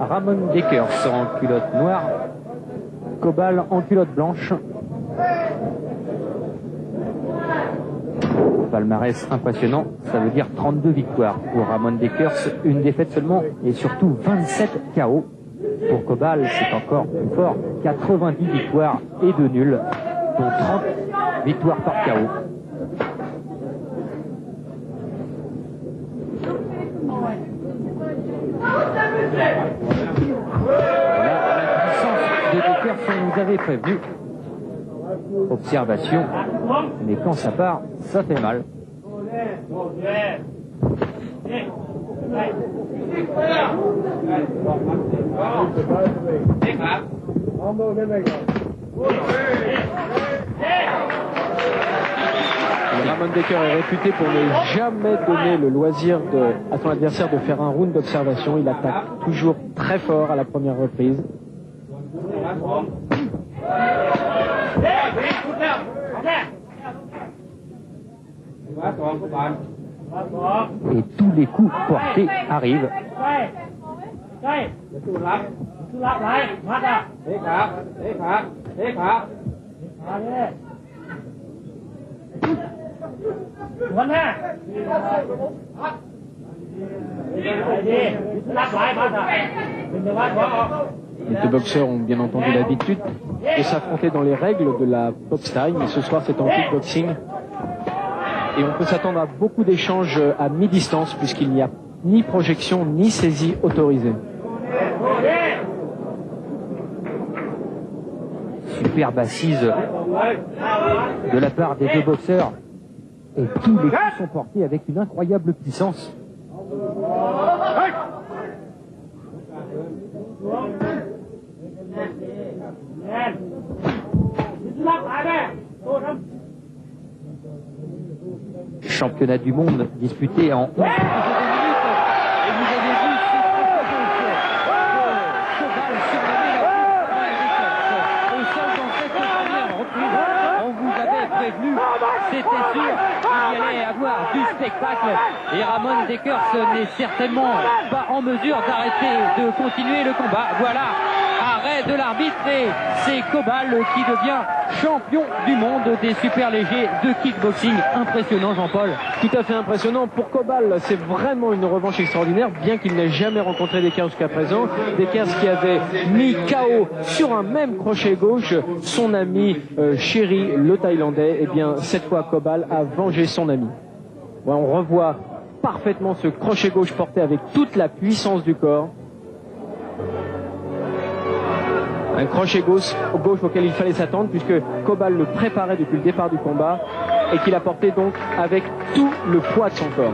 Ramon Dekers en culotte noire, Cobal en culotte blanche. Palmarès impressionnant, ça veut dire 32 victoires pour Ramon Dekers, une défaite seulement et surtout 27 KO. Pour Cobal, c'est encore plus fort, 90 victoires et 2 nuls, dont 30 victoires par KO. Voilà la puissance de Dekers, on nous avait prévenu. Observation, mais quand ça part, ça fait mal. Ramon Dekers est réputé pour ne jamais donner le loisir à son adversaire de faire un round d'observation. Il attaque toujours très fort à la première reprise. Et tous les coups portés arrivent. Les deux boxeurs ont bien entendu l'habitude de s'affronter dans les règles de la boxe style, mais ce soir c'est en kickboxing. Et on peut s'attendre à beaucoup d'échanges à mi-distance puisqu'il n'y a ni projection ni saisie autorisée. Superbe assise de la part des deux boxeurs. Et tous les coups sont portés avec une incroyable puissance. Championnat du monde disputé en 11 minutes. Et vous avez vu Cobal surnommer la au sol dans cette première reprise. On vous avait prévenu, c'était sûr qu'il allait avoir du spectacle. Et Ramon Dekers n'est certainement pas en mesure d'arrêter de continuer le combat. Voilà, arrêt de l'arbitre et c'est Cobal qui devient champion du monde des super légers de kickboxing. Impressionnant, Jean-Paul. Tout à fait impressionnant. Pour Cobal, c'est vraiment une revanche extraordinaire, bien qu'il n'ait jamais rencontré Dekers jusqu'à présent. Dekers qui avait mis KO sur un même crochet gauche son ami Chéri, le Thaïlandais. Et bien, cette fois, Cobal a vengé son ami. Ouais, on revoit parfaitement ce crochet gauche porté avec toute la puissance du corps. Un crochet gauche auquel il fallait s'attendre puisque Cobal le préparait depuis le départ du combat et qu'il a porté donc avec tout le poids de son corps.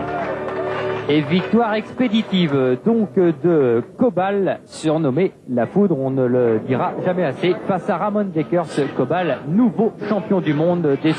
Et victoire expéditive donc de Cobal, surnommé la foudre, on ne le dira jamais assez, face à Ramon Dekers. Cobal, nouveau champion du monde des